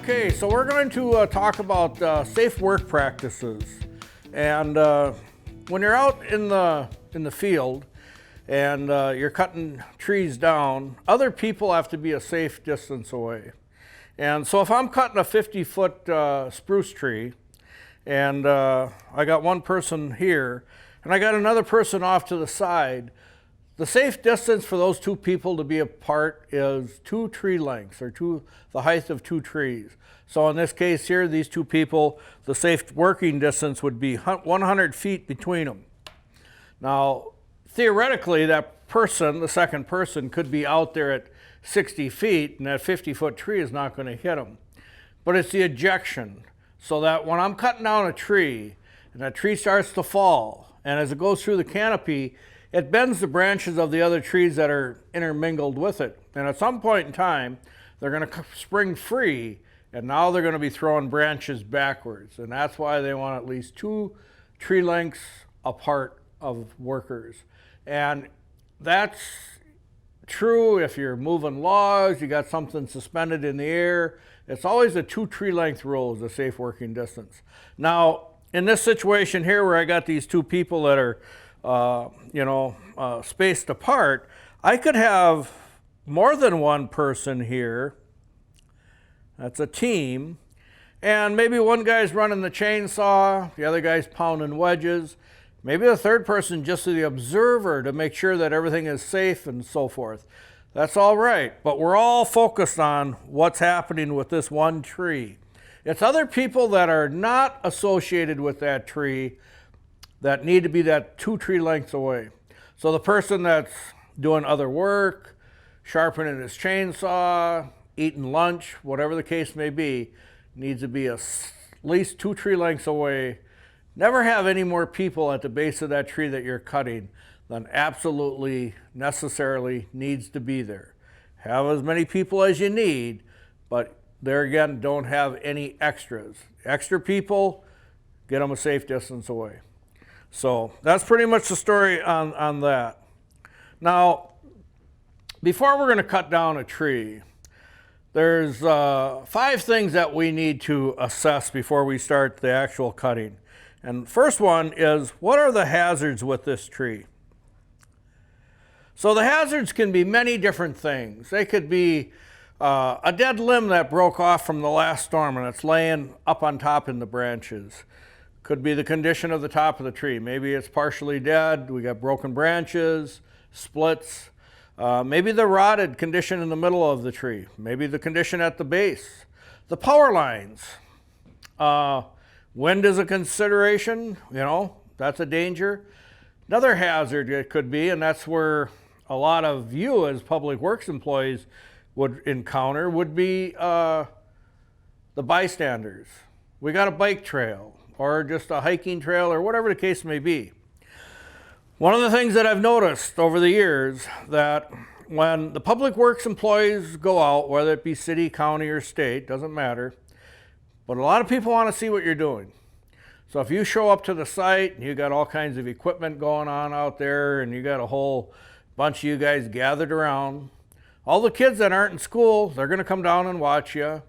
Okay, so we're going to talk about safe work practices. And when you're out in the field and you're cutting trees down, other people have to be a safe distance away. And so if I'm cutting a 50-foot spruce tree and I got one person here and I got another person off to the side, the safe distance for those two people to be apart is 2 tree lengths, or the height of 2 trees. So in this case here, these two people, the safe working distance would be 100 feet between them. Now, theoretically, that person, the second person, could be out there at 60 feet, and that 50-foot tree is not going to hit them. But it's the ejection, so that when I'm cutting down a tree, and that tree starts to fall, and as it goes through the canopy, it bends the branches of the other trees that are intermingled with it. And at some point in time, they're going to spring free, and now they're going to be throwing branches backwards. And that's why they want at least 2 tree lengths apart of workers. And that's true if you're moving logs, you got something suspended in the air. It's always a 2 tree length rule is a safe working distance. Now, in this situation here where I got these 2 people that are spaced apart, I could have more than one person here. That's a team. And maybe one guy's running the chainsaw, the other guy's pounding wedges. Maybe the third person just the observer to make sure that everything is safe and so forth. That's all right, but we're all focused on what's happening with this one tree. It's other people that are not associated with that tree that need to be that 2 tree lengths away. So the person that's doing other work, sharpening his chainsaw, eating lunch, whatever the case may be, needs to be at least 2 tree lengths away. Never have any more people at the base of that tree that you're cutting than absolutely necessarily needs to be there. Have as many people as you need, but there again, don't have any extras. Extra people, get them a safe distance away. So that's pretty much the story on that. Now, before we're going to cut down a tree, there's 5 things that we need to assess before we start the actual cutting. And the first one is, what are the hazards with this tree? So the hazards can be many different things. They could be a dead limb that broke off from the last storm and it's laying up on top in the branches. Could be the condition of the top of the tree. Maybe it's partially dead, we got broken branches, splits. Maybe the rotted condition in the middle of the tree. Maybe the condition at the base. The power lines. Wind is a consideration, that's a danger. Another hazard it could be, and that's where a lot of you as public works employees would encounter, would be the bystanders. We got a bike trail, or just a hiking trail, or whatever the case may be. One of the things that I've noticed over the years, that when the public works employees go out, whether it be city, county, or state, doesn't matter, but a lot of people want to see what you're doing. So if you show up to the site, and you got all kinds of equipment going on out there, and you got a whole bunch of you guys gathered around, all the kids that aren't in school, they're going to come down and watch you.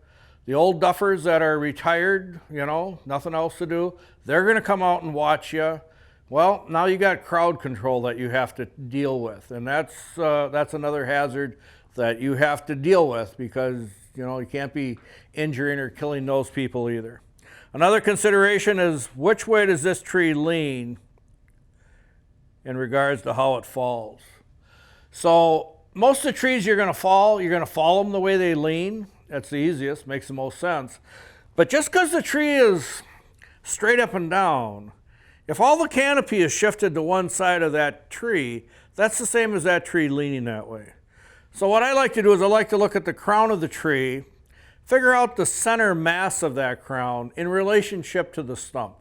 The old duffers that are retired, nothing else to do, they're going to come out and watch you. Well, now you got crowd control that you have to deal with, and that's another hazard that you have to deal with, because you can't be injuring or killing those people either. Another consideration is, which way does this tree lean in regards to how it falls? So most of the trees you're going to fall them the way they lean. That's the easiest, makes the most sense. But just because the tree is straight up and down, if all the canopy is shifted to one side of that tree, that's the same as that tree leaning that way. So what I like to do is I like to look at the crown of the tree, figure out the center mass of that crown in relationship to the stump,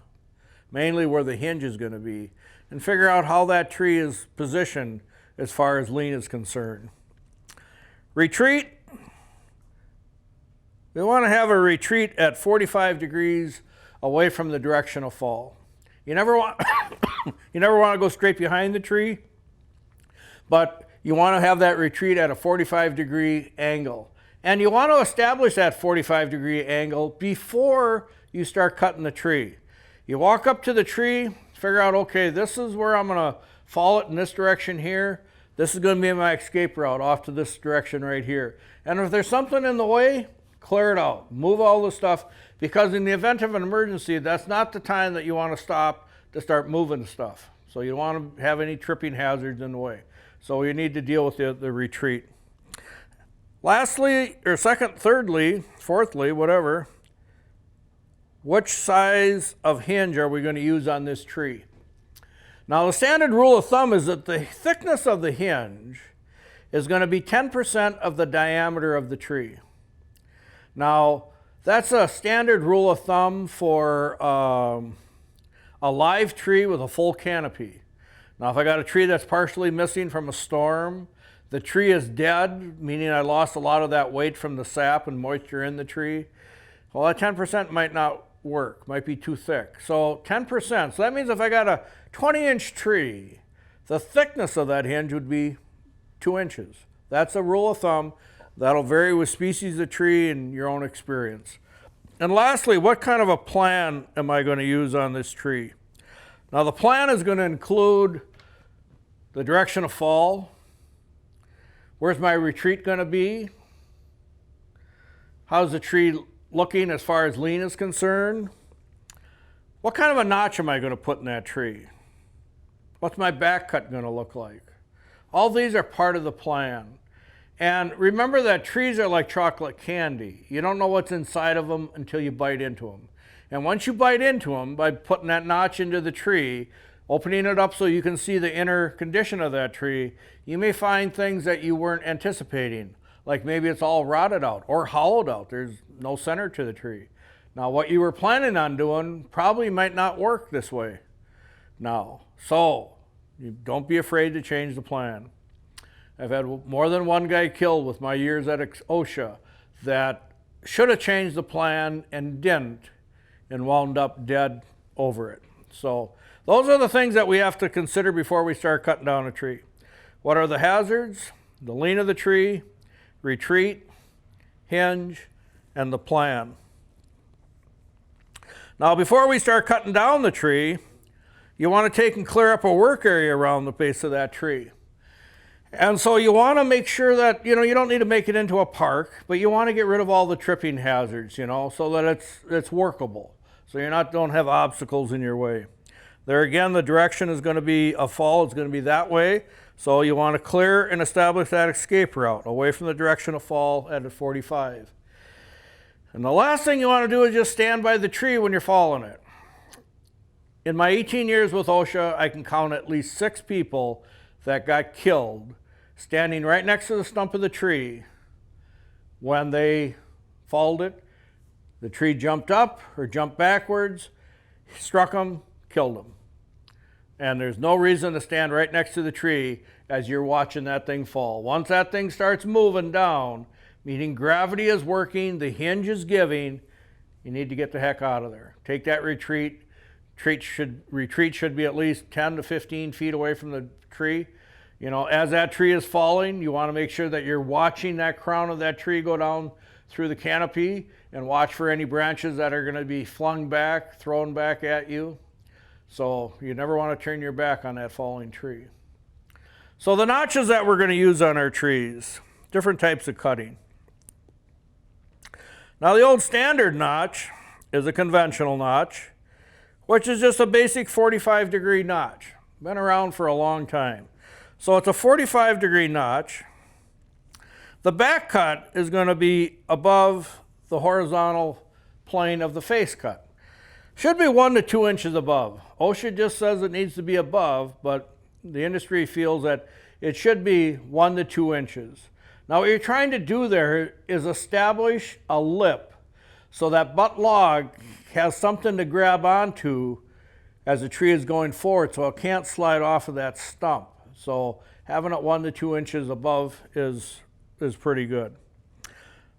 mainly where the hinge is going to be, and figure out how that tree is positioned as far as lean is concerned. Retreat. We want to have a retreat at 45 degrees away from the direction of fall. You never want to go straight behind the tree, but you want to have that retreat at a 45-degree angle. And you want to establish that 45-degree angle before you start cutting the tree. You walk up to the tree, figure out, okay, this is where I'm going to fall it in this direction here. This is going to be my escape route off to this direction right here. And if there's something in the way, clear it out. Move all the stuff, because in the event of an emergency, that's not the time that you want to stop to start moving stuff. So you don't want to have any tripping hazards in the way. So you need to deal with the retreat. Lastly, or thirdly, fourthly, whatever, which size of hinge are we going to use on this tree? Now, the standard rule of thumb is that the thickness of the hinge is going to be 10% of the diameter of the tree. Now, that's a standard rule of thumb for a live tree with a full canopy. Now, if I got a tree that's partially missing from a storm, the tree is dead, meaning I lost a lot of that weight from the sap and moisture in the tree, well, that 10% might not work, might be too thick. So 10%, so that means if I got a 20-inch tree, the thickness of that hinge would be 2 inches. That's a rule of thumb. That'll vary with species of tree and your own experience. And lastly, what kind of a plan am I going to use on this tree? Now, the plan is going to include the direction of fall. Where's my retreat going to be? How's the tree looking as far as lean is concerned? What kind of a notch am I going to put in that tree? What's my back cut going to look like? All these are part of the plan. And remember that trees are like chocolate candy. You don't know what's inside of them until you bite into them. And once you bite into them, by putting that notch into the tree, opening it up so you can see the inner condition of that tree, you may find things that you weren't anticipating. Like maybe it's all rotted out or hollowed out. There's no center to the tree. Now, what you were planning on doing probably might not work this way now. So, you don't be afraid to change the plan. I've had more than one guy killed with my years at OSHA that should have changed the plan and didn't, and wound up dead over it. So those are the things that we have to consider before we start cutting down a tree. What are the hazards? The lean of the tree, retreat, hinge, and the plan. Now, before we start cutting down the tree, you want to take and clear up a work area around the base of that tree. And so you want to make sure that, you don't need to make it into a park, but you want to get rid of all the tripping hazards, so that it's workable. So don't have obstacles in your way. There again, the direction is going to be a fall. It's going to be that way. So you want to clear and establish that escape route away from the direction of fall at a 45. And the last thing you want to do is just stand by the tree when you're falling it. In my 18 years with OSHA, I can count at least 6 people that got killed standing right next to the stump of the tree. When they falled it, the tree jumped up or jumped backwards, struck them, killed them. And there's no reason to stand right next to the tree as you're watching that thing fall. Once that thing starts moving down, meaning gravity is working, the hinge is giving, you need to get the heck out of there. Take that retreat. Retreat should be at least 10 to 15 feet away from the tree. As that tree is falling, you want to make sure that you're watching that crown of that tree go down through the canopy and watch for any branches that are going to be flung back, thrown back at you. So you never want to turn your back on that falling tree. So the notches that we're going to use on our trees, different types of cutting. Now, the old standard notch is a conventional notch, which is just a basic 45-degree notch. Been around for a long time. So it's a 45-degree notch. The back cut is going to be above the horizontal plane of the face cut. Should be 1 to 2 inches above. OSHA just says it needs to be above, but the industry feels that it should be 1 to 2 inches. Now, what you're trying to do there is establish a lip so that butt log has something to grab onto as the tree is going forward, so it can't slide off of that stump. So having it 1 to 2 inches above is pretty good.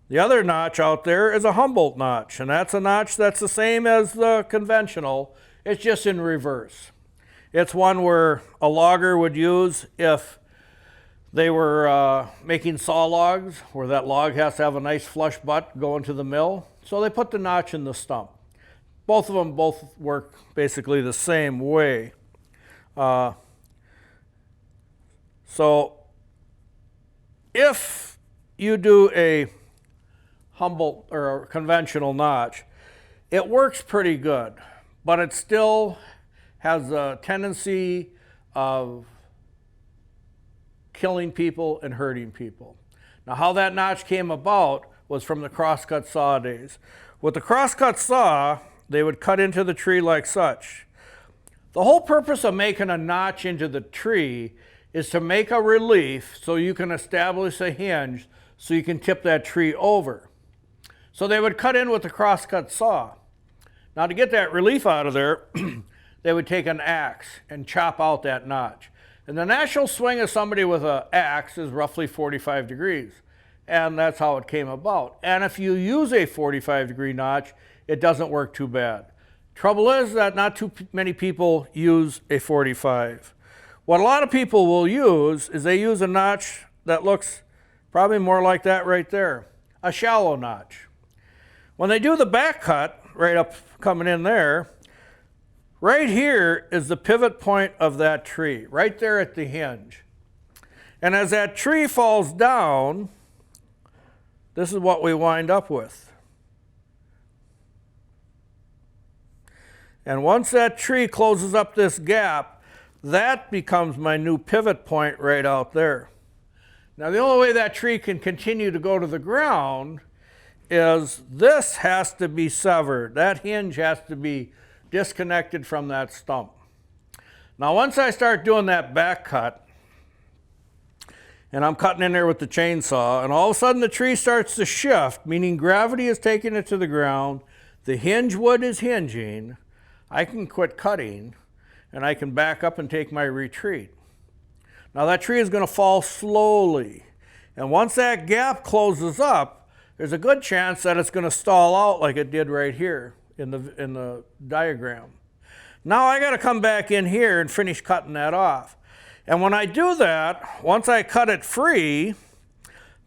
The other notch out there is a Humboldt notch, and that's a notch that's the same as the conventional. It's just in reverse. It's one where a logger would use if They were making saw logs where that log has to have a nice flush butt going to the mill. So they put the notch in the stump. Both of them both work basically the same way. So if you do a Humboldt or a conventional notch, it works pretty good, but it still has a tendency of killing people and hurting people. Now, how that notch came about was from the crosscut saw days. With the crosscut saw, they would cut into the tree like such. The whole purpose of making a notch into the tree is to make a relief so you can establish a hinge so you can tip that tree over. So they would cut in with the crosscut saw. Now, to get that relief out of there, they would take an axe and chop out that notch. And the natural swing of somebody with an axe is roughly 45 degrees. And that's how it came about. And if you use a 45-degree notch, it doesn't work too bad. Trouble is that not too many people use a 45. What a lot of people will use is they use a notch that looks probably more like that right there, a shallow notch. When they do the back cut, right up coming in there, right here is the pivot point of that tree, right there at the hinge. And as that tree falls down, this is what we wind up with. And once that tree closes up this gap, that becomes my new pivot point right out there. Now, the only way that tree can continue to go to the ground is this has to be severed. That hinge has to be disconnected from that stump. Now, once I start doing that back cut, and I'm cutting in there with the chainsaw, and all of a sudden the tree starts to shift, meaning gravity is taking it to the ground, the hinge wood is hinging, I can quit cutting, and I can back up and take my retreat. Now, that tree is going to fall slowly, and once that gap closes up, there's a good chance that it's going to stall out like it did right here in the diagram. Now I got to come back in here and finish cutting that off. And when I do that, once I cut it free,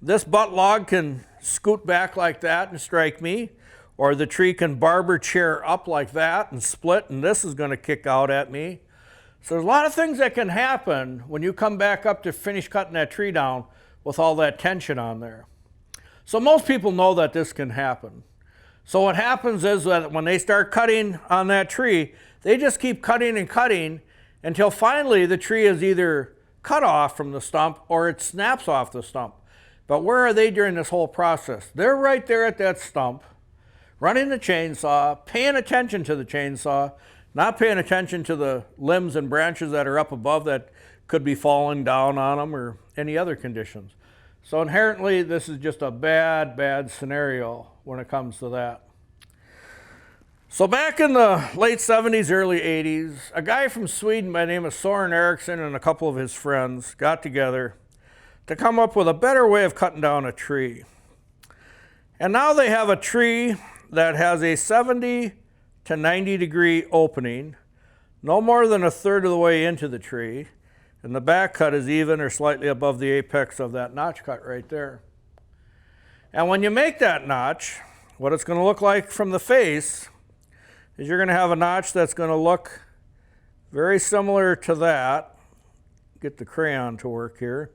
this butt log can scoot back like that and strike me, or the tree can barber chair up like that and split, and this is going to kick out at me. So there's a lot of things that can happen when you come back up to finish cutting that tree down with all that tension on there. So most people know that this can happen. So what happens is that when they start cutting on that tree, they just keep cutting and cutting until finally the tree is either cut off from the stump or it snaps off the stump. But where are they during this whole process? They're right there at that stump, running the chainsaw, paying attention to the chainsaw, not paying attention to the limbs and branches that are up above that could be falling down on them or any other conditions. So inherently, this is just a bad, bad scenario when it comes to that. So back in the late 70s, early 80s, a guy from Sweden by the name of Soren Eriksson and a couple of his friends got together to come up with a better way of cutting down a tree. And now they have a tree that has a 70 to 90 degree opening, no more than a third of the way into the tree, and the back cut is even or slightly above the apex of that notch cut right there. And when you make that notch, what it's going to look like from the face is you're going to have a notch that's going to look very similar to that. Get the crayon to work here.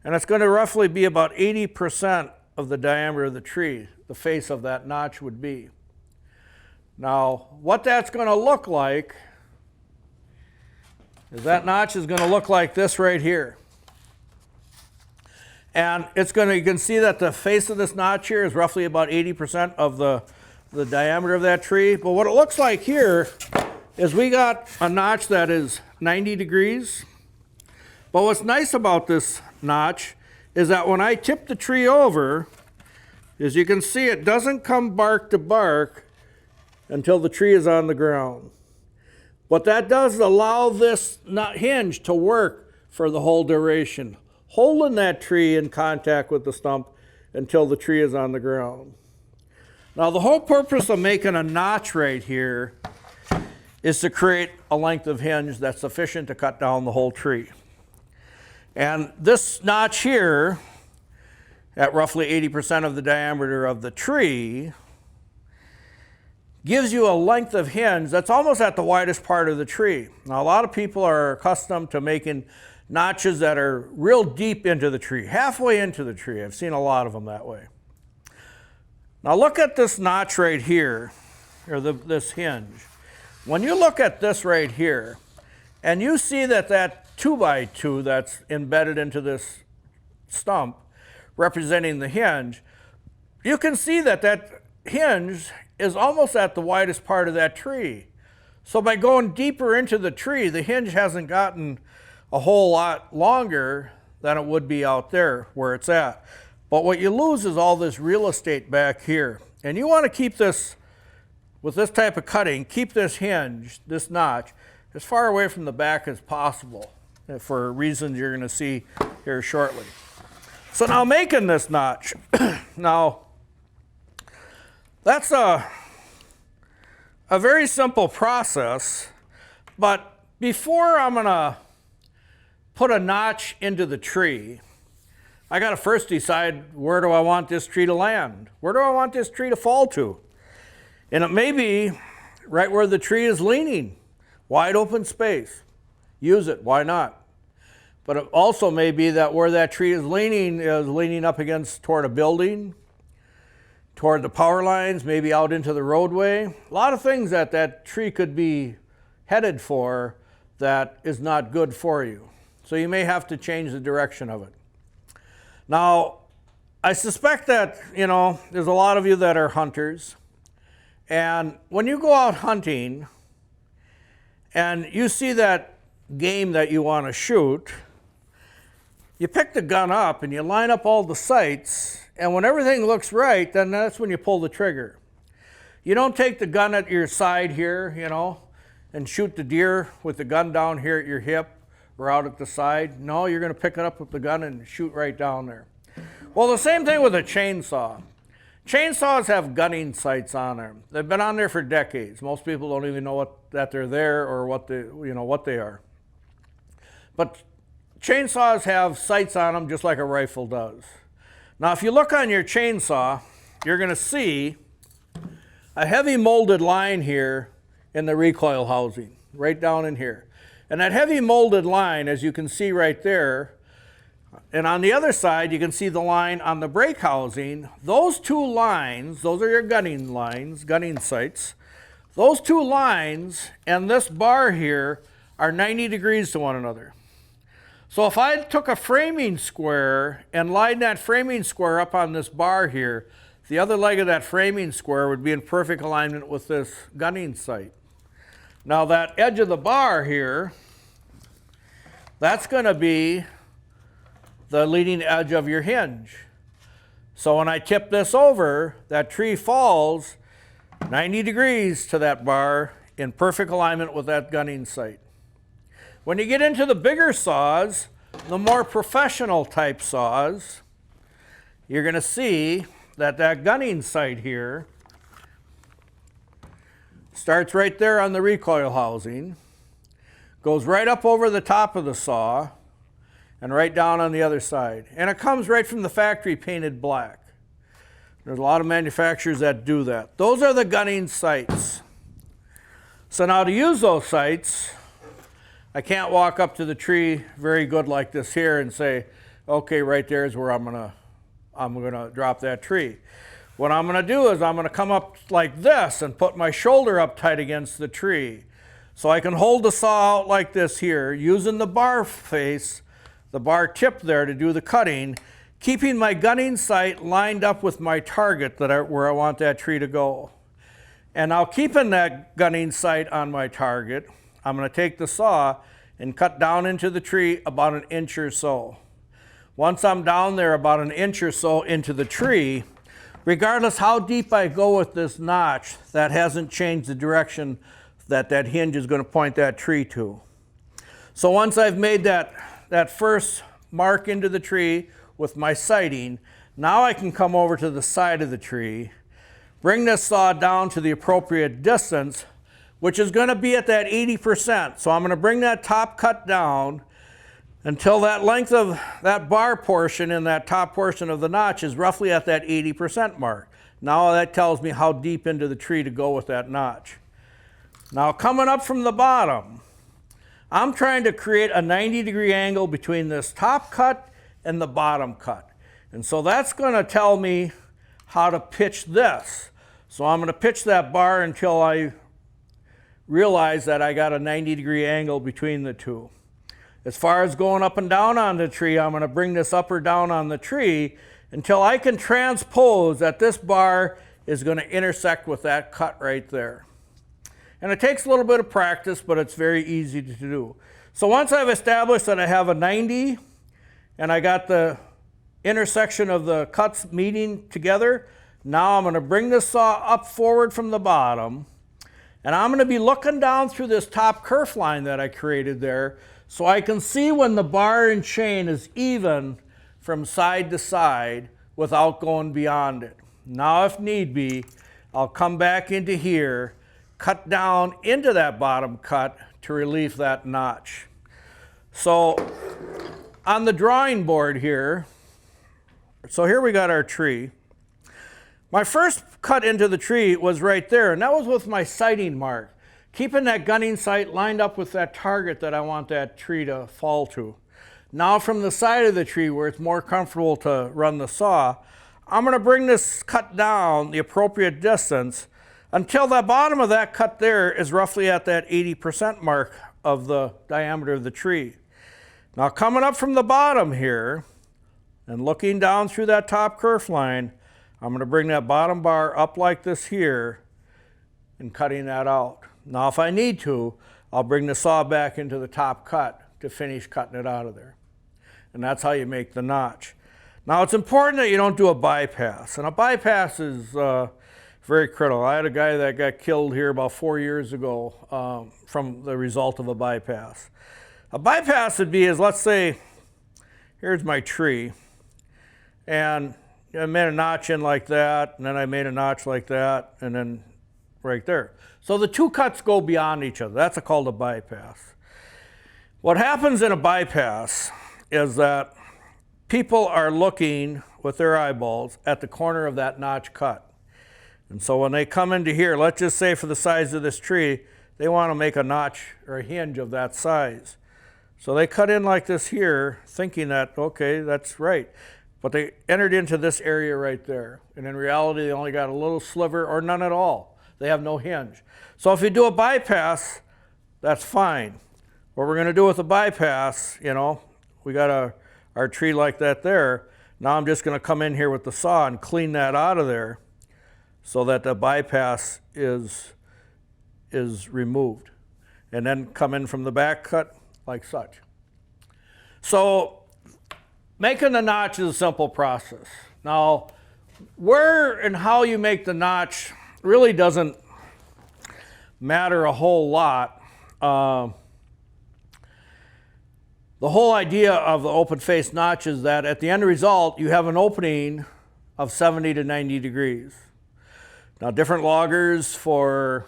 And it's going to roughly be about 80% of the diameter of the tree, the face of that notch would be. Now, what that's going to look like is that notch is going to look like this right here. And it's going to, you can see that the face of this notch here is roughly about 80% of the diameter of that tree. But what it looks like here is we got a notch that is 90 degrees. But what's nice about this notch is that when I tip the tree over, as you can see, it doesn't come bark to bark until the tree is on the ground. What that does is allow this hinge to work for the whole duration, holding that tree in contact with the stump until the tree is on the ground. Now, the whole purpose of making a notch right here is to create a length of hinge that's sufficient to cut down the whole tree. And this notch here, at roughly 80% of the diameter of the tree, gives you a length of hinge that's almost at the widest part of the tree. Now, a lot of people are accustomed to making notches that are real deep into the tree, halfway into the tree. I've seen a lot of them that way. Now look at this notch right here, or this hinge. When you look at this right here, and you see that 2x2 that's embedded into this stump, representing the hinge, you can see that hinge is almost at the widest part of that tree. So by going deeper into the tree, the hinge hasn't gotten a whole lot longer than it would be out there where it's at. But what you lose is all this real estate back here. And you want to keep this, with this type of cutting, keep this hinge, this notch, as far away from the back as possible, for reasons you're going to see here shortly. So now making this notch, now that's a very simple process, but before I'm going to put a notch into the tree, I got to first decide, where do I want this tree to land? Where do I want this tree to fall to? And it may be right where the tree is leaning, wide open space. Use it, why not? But it also may be that where that tree is leaning up against toward a building, toward the power lines, maybe out into the roadway. A lot of things that tree could be headed for that is not good for you. So you may have to change the direction of it. Now, I suspect that, there's a lot of you that are hunters. And when you go out hunting and you see that game that you want to shoot, you pick the gun up and you line up all the sights, and when everything looks right, then that's when you pull the trigger. You don't take the gun at your side here, and shoot the deer with the gun down here at your hip or out at the side. No, you're going to pick it up with the gun and shoot right down there. Well, the same thing with a chainsaw. Chainsaws have gunning sights on them. They've been on there for decades. Most people don't even know that they're there or what they are. But chainsaws have sights on them just like a rifle does. Now, if you look on your chainsaw, you're going to see a heavy molded line here in the recoil housing, right down in here. And that heavy molded line, as you can see right there, and on the other side, you can see the line on the brake housing. Those two lines, those are your gunning lines, gunning sights. Those two lines and this bar here are 90 degrees to one another. So if I took a framing square and lined that framing square up on this bar here, the other leg of that framing square would be in perfect alignment with this gunning sight. Now that edge of the bar here, that's going to be the leading edge of your hinge. So when I tip this over, that tree falls 90 degrees to that bar in perfect alignment with that gunning sight. When you get into the bigger saws, the more professional type saws, you're going to see that gunning sight here starts right there on the recoil housing, goes right up over the top of the saw, and right down on the other side. And it comes right from the factory painted black. There's a lot of manufacturers that do that. Those are the gunning sights. So now to use those sights, I can't walk up to the tree very good like this here and say, okay, right there is where I'm gonna drop that tree. What I'm gonna do is I'm gonna come up like this and put my shoulder up tight against the tree. So I can hold the saw out like this here, using the bar face, the bar tip there to do the cutting, keeping my gunning sight lined up with my target where I want that tree to go. And now keeping that gunning sight on my target, I'm going to take the saw and cut down into the tree about an inch or so. Once I'm down there about an inch or so into the tree, regardless how deep I go with this notch, that hasn't changed the direction that hinge is going to point that tree to. So once I've made that first mark into the tree with my sighting, now I can come over to the side of the tree, bring this saw down to the appropriate distance, which is going to be at that 80%. So I'm going to bring that top cut down until that length of that bar portion in that top portion of the notch is roughly at that 80% mark. Now that tells me how deep into the tree to go with that notch. Now coming up from the bottom, I'm trying to create a 90-degree angle between this top cut and the bottom cut. And so that's going to tell me how to pitch this. So I'm going to pitch that bar until I realize that I got a 90-degree angle between the two. As far as going up and down on the tree, I'm going to bring this up or down on the tree until I can transpose that this bar is going to intersect with that cut right there. And it takes a little bit of practice, but it's very easy to do. So once I've established that I have a 90 and I got the intersection of the cuts meeting together, now I'm going to bring the saw up forward from the bottom, and I'm going to be looking down through this top kerf line that I created there so I can see when the bar and chain is even from side to side without going beyond it. Now if need be, I'll come back into here, cut down into that bottom cut to relieve that notch. So on the drawing board here, so here we got our tree. My first cut into the tree was right there, and that was with my sighting mark, keeping that gunning sight lined up with that target that I want that tree to fall to. Now from the side of the tree where it's more comfortable to run the saw, I'm going to bring this cut down the appropriate distance until the bottom of that cut there is roughly at that 80% mark of the diameter of the tree. Now coming up from the bottom here and looking down through that top kerf line, I'm going to bring that bottom bar up like this here and cutting that out. Now if I need to, I'll bring the saw back into the top cut to finish cutting it out of there. And that's how you make the notch. Now it's important that you don't do a bypass, and a bypass is very critical. I had a guy that got killed here about 4 years ago from the result of a bypass. A bypass would be, let's say, here's my tree, and I made a notch in like that, and then I made a notch like that, and then right there. So the two cuts go beyond each other. That's called a bypass. What happens in a bypass is that people are looking with their eyeballs at the corner of that notch cut. And so when they come into here, let's just say for the size of this tree, they want to make a notch or a hinge of that size. So they cut in like this here, thinking that, okay, that's right. But they entered into this area right there. And in reality, they only got a little sliver or none at all. They have no hinge. So if you do a bypass, that's fine. What we're going to do with a bypass, we got our tree like that there. Now I'm just going to come in here with the saw and clean that out of there so that the bypass is removed. And then come in from the back cut like such. So making the notch is a simple process. Now, where and how you make the notch really doesn't matter a whole lot. The whole idea of the open face notch is that at the end result, you have an opening of 70 to 90 degrees. Now, different loggers for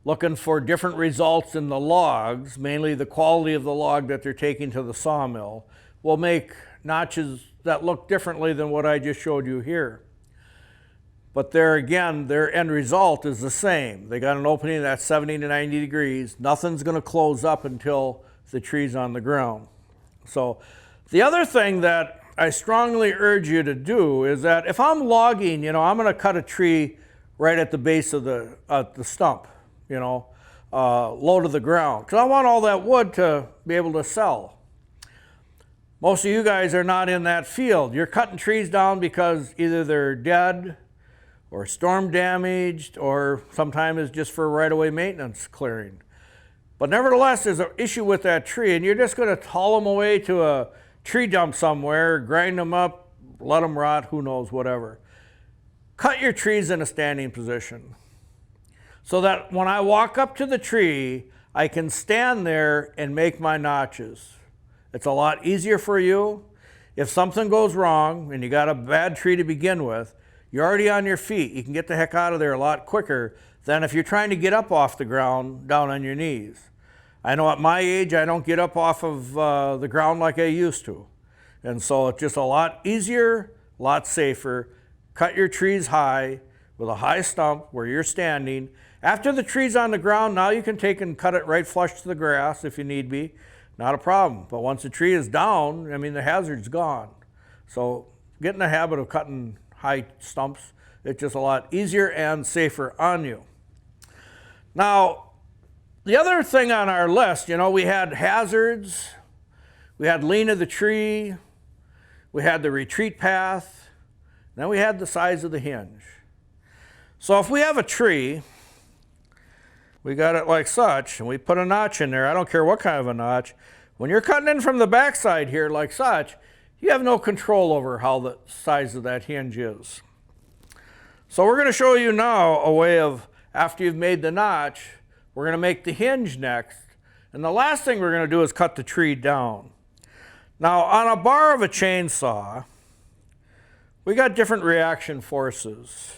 looking for different results in the logs, mainly the quality of the log that they're taking to the sawmill, will make notches that look differently than what I just showed you here. But there again, their end result is the same. They got an opening that's 70 to 90 degrees. Nothing's going to close up until the tree's on the ground. So the other thing that I strongly urge you to do is that if I'm logging, I'm going to cut a tree right at the base of the stump, low to the ground, because I want all that wood to be able to sell. Most of you guys are not in that field. You're cutting trees down because either they're dead or storm damaged, or sometimes it's just for right-of-way maintenance clearing. But nevertheless, there's an issue with that tree, and you're just going to haul them away to a tree dump somewhere, grind them up, let them rot, who knows, whatever. Cut your trees in a standing position so that when I walk up to the tree, I can stand there and make my notches. It's a lot easier for you. If something goes wrong and you got a bad tree to begin with, you're already on your feet. You can get the heck out of there a lot quicker than if you're trying to get up off the ground down on your knees. I know at my age, I don't get up off of the ground like I used to. And so it's just a lot easier, a lot safer. Cut your trees high with a high stump where you're standing. After the tree's on the ground, now you can take and cut it right flush to the grass if you need be. Not a problem. But once the tree is down, I mean, the hazard's gone. So get in the habit of cutting high stumps. It's just a lot easier and safer on you. Now, the other thing on our list, you know, we had hazards, we had lean of the tree, we had the retreat path, then we had the size of the hinge. So if we have a tree, we got it like such, and we put a notch in there, I don't care what kind of a notch. When you're cutting in from the backside here like such, you have no control over how the size of that hinge is. So we're going to show you now a way of, after you've made the notch, we're going to make the hinge next. And the last thing we're going to do is cut the tree down. Now, on a bar of a chainsaw, we got different reaction forces.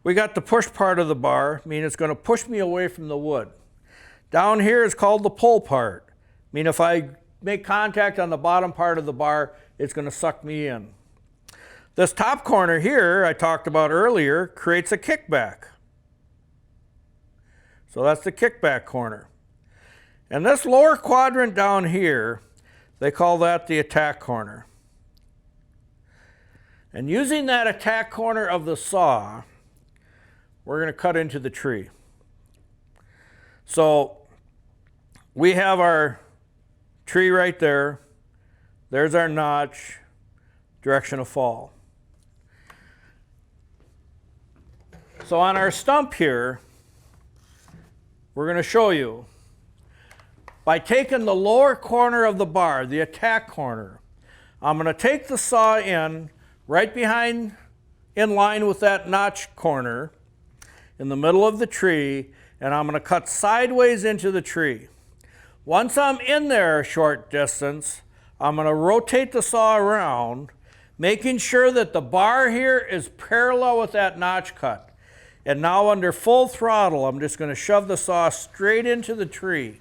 We got the push part of the bar, meaning it's going to push me away from the wood. Down here is called the pull part, meaning if I make contact on the bottom part of the bar, it's going to suck me in. This top corner here, I talked about earlier, creates a kickback. So that's the kickback corner. And this lower quadrant down here, they call that the attack corner. And using that attack corner of the saw, we're going to cut into the tree. So we have our tree right there. There's our notch, direction of fall. So on our stump here, we're going to show you by taking the lower corner of the bar, the attack corner, I'm going to take the saw in right behind, in line with that notch corner in the middle of the tree, and I'm going to cut sideways into the tree. Once I'm in there a short distance, I'm going to rotate the saw around, making sure that the bar here is parallel with that notch cut. And now under full throttle, I'm just going to shove the saw straight into the tree.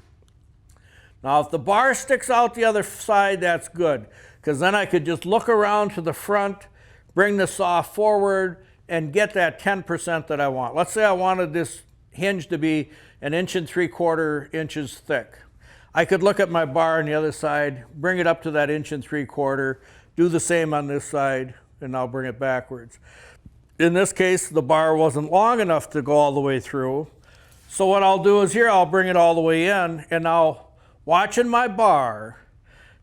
Now if the bar sticks out the other side, that's good, because then I could just look around to the front, bring the saw forward, and get that 10% that I want. Let's say I wanted this hinge to be 1 3/4 inches thick. I could look at my bar on the other side, bring it up to that 1 3/4, do the same on this side, and I'll bring it backwards. In this case, the bar wasn't long enough to go all the way through. So what I'll do is here, I'll bring it all the way in, and now watching my bar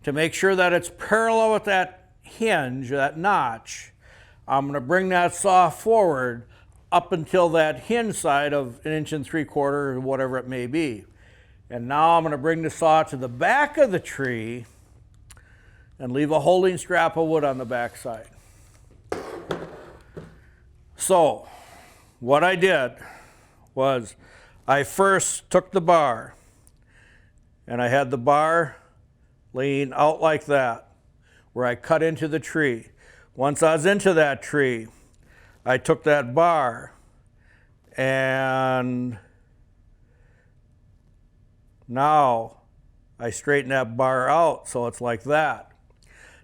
to make sure that it's parallel with that hinge, that notch, I'm going to bring that saw forward up until that hinge side of 1 3/4 or whatever it may be. And now I'm going to bring the saw to the back of the tree and leave a holding strap of wood on the back side. So what I did was I first took the bar and I had the bar laying out like that where I cut into the tree. Once I was into that tree, I took that bar and now I straighten that bar out so it's like that.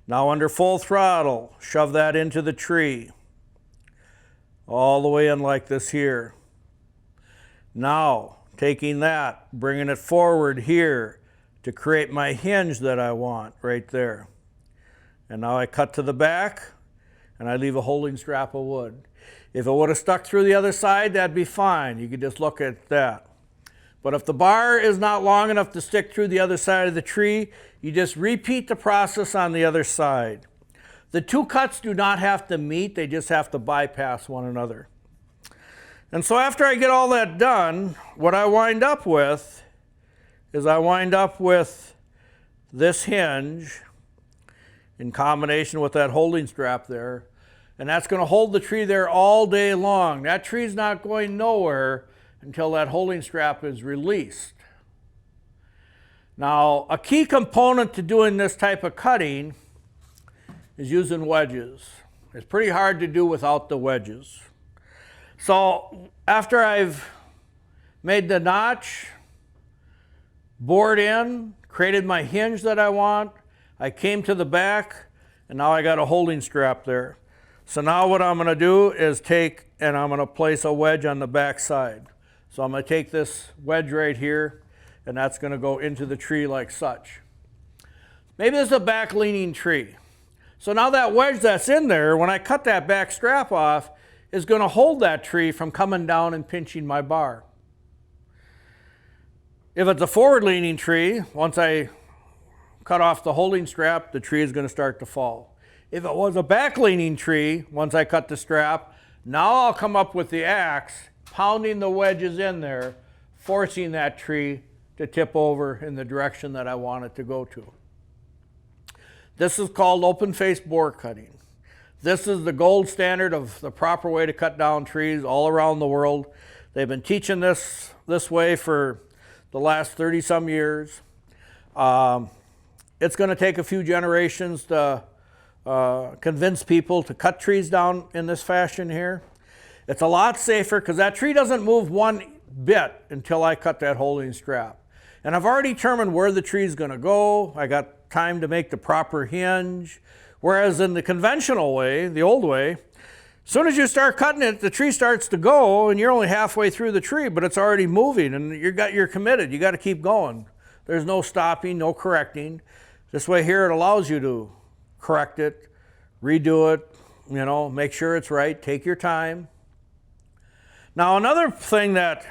Now under full throttle, shove that into the tree. All the way in like this here. Now, taking that, bringing it forward here to create my hinge that I want right there. And now I cut to the back and I leave a holding strap of wood. If it would have stuck through the other side, that'd be fine. You could just look at that. But if the bar is not long enough to stick through the other side of the tree, you just repeat the process on the other side. The two cuts do not have to meet, they just have to bypass one another. And so after I get all that done, what I wind up with is I wind up with this hinge in combination with that holding strap there, and that's going to hold the tree there all day long. That tree's not going nowhere until that holding strap is released. Now, a key component to doing this type of cutting is using wedges. It's pretty hard to do without the wedges. So after I've made the notch, bored in, created my hinge that I want. I came to the back, and now I got a holding strap there. So now what I'm going to do is take and I'm going to place a wedge on the back side. So I'm going to take this wedge right here, and that's going to go into the tree like such. Maybe this is a back leaning tree. So now that wedge that's in there, when I cut that back strap off, is going to hold that tree from coming down and pinching my bar. If it's a forward leaning tree, once I cut off the holding strap, the tree is going to start to fall. If it was a back leaning tree, once I cut the strap, now I'll come up with the axe, pounding the wedges in there, forcing that tree to tip over in the direction that I want it to go to. This is called open face bore cutting. This is the gold standard of the proper way to cut down trees all around the world. They've been teaching this way for the last 30 some years. It's going to take a few generations to convince people to cut trees down in this fashion here. It's a lot safer because that tree doesn't move one bit until I cut that holding strap. And I've already determined where the tree is going to go. I got time to make the proper hinge. Whereas in the conventional way, the old way, as soon as you start cutting it, the tree starts to go and you're only halfway through the tree, but it's already moving and you're committed. You got to keep going. There's no stopping, no correcting. This way here it allows you to correct it, redo it, make sure it's right, take your time. Now another thing that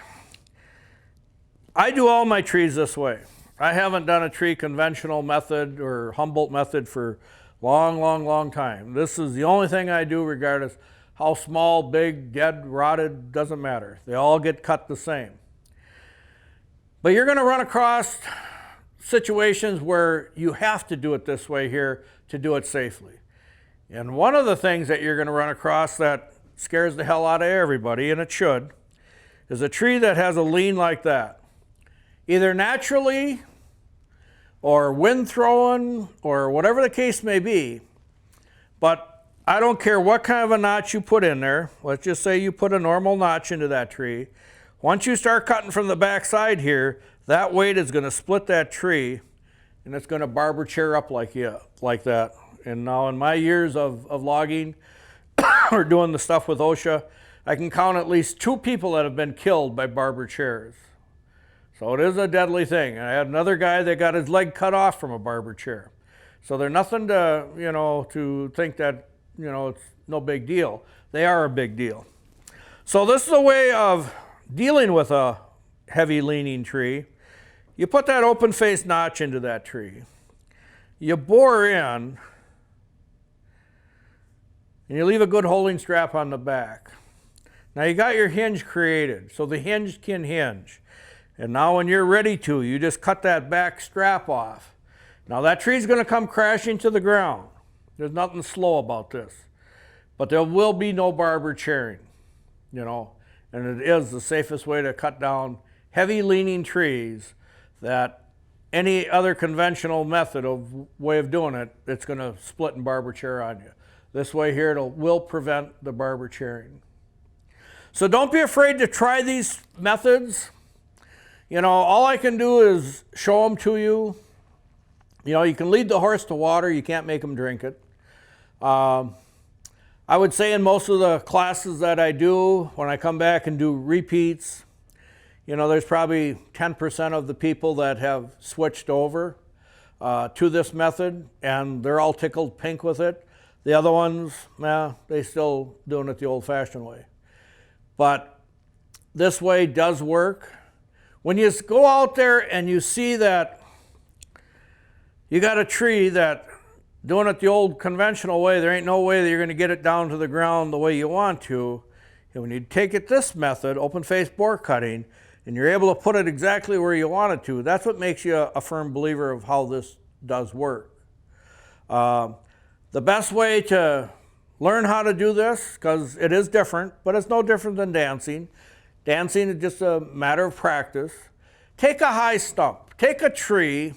I do all my trees this way. I haven't done a tree conventional method or Humboldt method for long time. This is the only thing I do regardless how small, big, dead, rotted, doesn't matter. They all get cut the same. But you're going to run across situations where you have to do it this way here to do it safely. And one of the things that you're going to run across that scares the hell out of everybody, and it should, is a tree that has a lean like that. Either naturally or wind throwing or whatever the case may be. But I don't care what kind of a notch you put in there. Let's just say you put a normal notch into that tree. Once you start cutting from the back side here, that weight is going to split that tree and it's going to barber chair up like that. And now in my years of logging or doing the stuff with OSHA, I can count at least 2 people that have been killed by barber chairs. So it is a deadly thing. I had another guy that got his leg cut off from a barber chair. So they're nothing to, to think that, it's no big deal. They are a big deal. So this is a way of dealing with a heavy leaning tree. You put that open face notch into that tree. You bore in, and you leave a good holding strap on the back. Now you got your hinge created, so the hinge can hinge. And now when you're ready to, you just cut that back strap off. Now that tree's going to come crashing to the ground. There's nothing slow about this. But there will be no barber chairing, and it is the safest way to cut down heavy leaning trees that any other conventional method of way of doing it, it's going to split and barber chair on you. This way here, it will prevent the barber chairing. So don't be afraid to try these methods. All I can do is show them to you. You can lead the horse to water. You can't make them drink it. I would say in most of the classes that I do, when I come back and do repeats, there's probably 10% of the people that have switched over to this method, and they're all tickled pink with it. The other ones, they still doing it the old-fashioned way. But this way does work. When you go out there and you see that you got a tree that doing it the old conventional way, there ain't no way that you're going to get it down to the ground the way you want to. And when you take it this method, open face bore cutting, and you're able to put it exactly where you want it to, that's what makes you a firm believer of how this does work. The best way to learn how to do this, because it is different, but it's no different than dancing. Dancing is just a matter of practice. Take a high stump. Take a tree,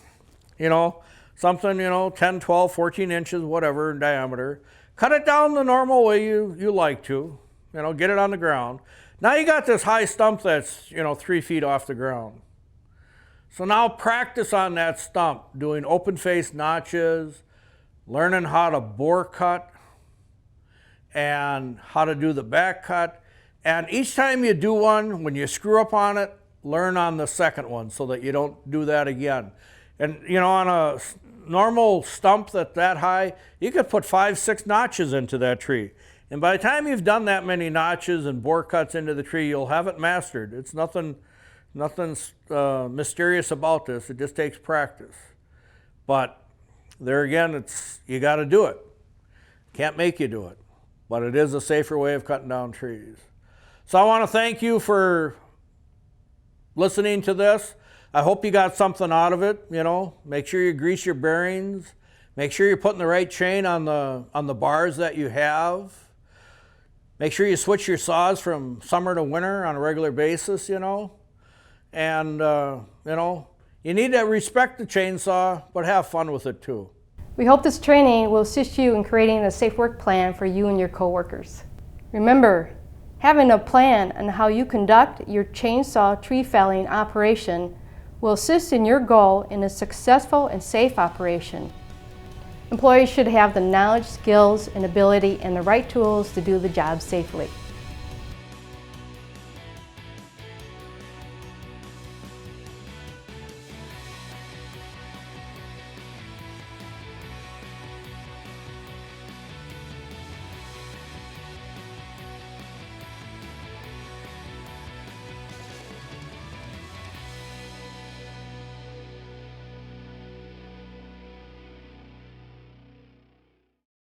something, 10, 12, 14 inches, whatever in diameter. Cut it down the normal way you like to, get it on the ground. Now you got this high stump that's, 3 feet off the ground. So now practice on that stump, doing open face notches, learning how to bore cut and how to do the back cut. And each time you do one, when you screw up on it, learn on the second one so that you don't do that again. And you know, on a normal stump that's that high, you could put 5, 6 notches into that tree. And by the time you've done that many notches and bore cuts into the tree, you'll have it mastered. It's nothing mysterious about this. It just takes practice. But there again, you got to do it. Can't make you do it. But it is a safer way of cutting down trees. So I want to thank you for listening to this. I hope you got something out of it. You know, make sure you grease your bearings. Make sure you're putting the right chain on the bars that you have. Make sure you switch your saws from summer to winter on a regular basis, you know. And, you know, you need to respect the chainsaw, but have fun with it too. We hope this training will assist you in creating a safe work plan for you and your coworkers. Remember, having a plan on how you conduct your chainsaw tree felling operation will assist in your goal in a successful and safe operation. Employees should have the knowledge, skills, and ability and the right tools to do the job safely.